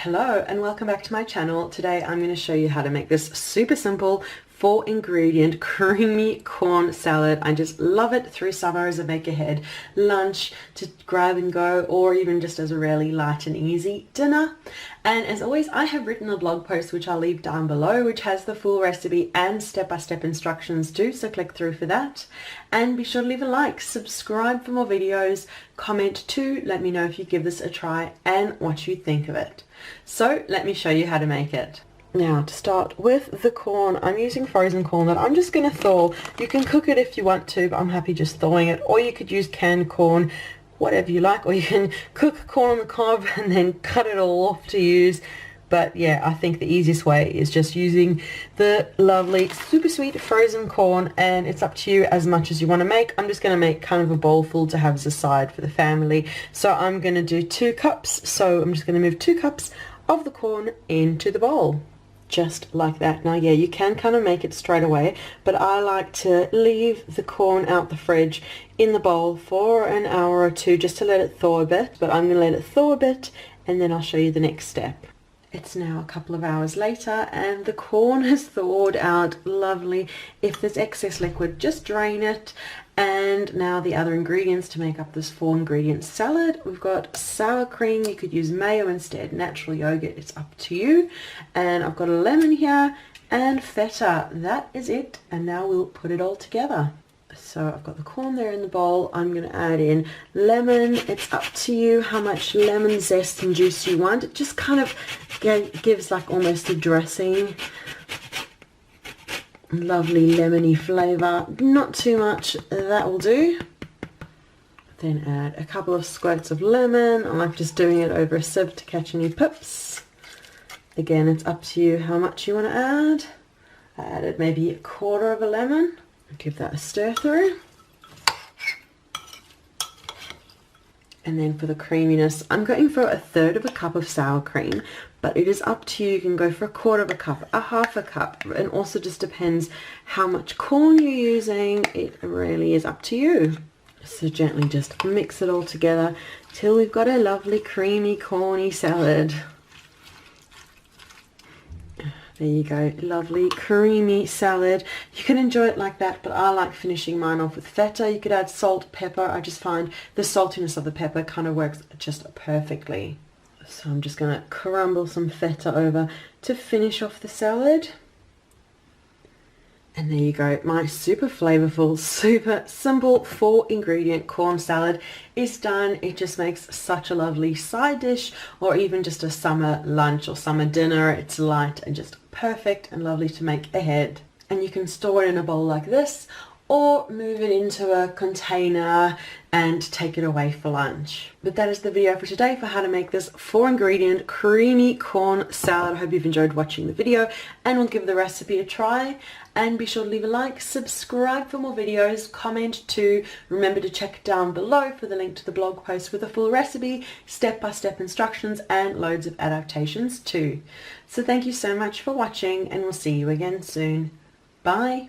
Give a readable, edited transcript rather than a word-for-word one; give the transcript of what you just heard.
Hello and welcome back to my channel. Today I'm going to show you how to make this super simple 4-ingredient creamy corn salad. I just love it through summer as a make ahead lunch to grab and go, or even just as a really light and easy dinner. And as always, I have written a blog post which I'll leave down below, which has the full recipe and step-by-step instructions too, so click through for that. And be sure to leave a like, subscribe for more videos, comment too, let me know if you give this a try and what you think of it. So let me show you how to make it. Now, to start with the corn, I'm using frozen corn that I'm just going to thaw. You can cook it if you want to, but I'm happy just thawing it. Or you could use canned corn, whatever you like. Or you can cook corn on the cob and then cut it all off to use. But yeah, I think the easiest way is just using the lovely, super sweet frozen corn. And it's up to you as much as you want to make. I'm just going to make kind of a bowl full to have as a side for the family. So I'm going to do 2 cups. So I'm just going to move 2 cups of the corn into the bowl. Just like that. Now yeah, you can kind of make it straight away, but I like to leave the corn out the fridge in the bowl for an hour or two just to let it thaw a bit. But I'm going to let it thaw a bit and then I'll show you the next step. It's now a couple of hours later and the corn has thawed out lovely. If there's excess liquid, just drain it. And now the other ingredients to make up this 4-ingredient salad. We've got sour cream. You could use mayo instead, natural yogurt, it's up to you. And I've got a lemon here and feta. That is it. And now we'll put it all together. So I've got the corn there in the bowl. I'm going to add in lemon. It's up to you how much lemon zest and juice you want. It just kind of gives like almost a dressing. Lovely lemony flavor, not too much, that will do. Then add a couple of squirts of lemon. I like just doing it over a sieve to catch any pips. Again, it's up to you how much you want to add. I added maybe 1/4 of a lemon. Give that a stir through. And then for the creaminess, I'm going for 1/3 cup of sour cream, but it is up to you. You can go for 1/4 cup, 1/2 cup, and also just depends how much corn you're using. It really is up to you. So gently just mix it all together till we've got a lovely creamy corny salad. There you go, lovely creamy salad. You can enjoy it like that, but I like finishing mine off with feta. You could add salt, pepper. I just find the saltiness of the pepper kind of works just perfectly. So I'm just going to crumble some feta over to finish off the salad. And there you go, my super flavorful, super simple 4-ingredient corn salad is done. It just makes such a lovely side dish, or even just a summer lunch or summer dinner. It's light and just perfect and lovely to make ahead. And you can store it in a bowl like this, or move it into a container and take it away for lunch. But that is the video for today for how to make this 4-ingredient creamy corn salad. I hope you've enjoyed watching the video and will give the recipe a try. And be sure to leave a like, subscribe for more videos, comment too. Remember to check down below for the link to the blog post with a full recipe, step-by-step instructions, and loads of adaptations too. So thank you so much for watching, and we'll see you again soon. Bye.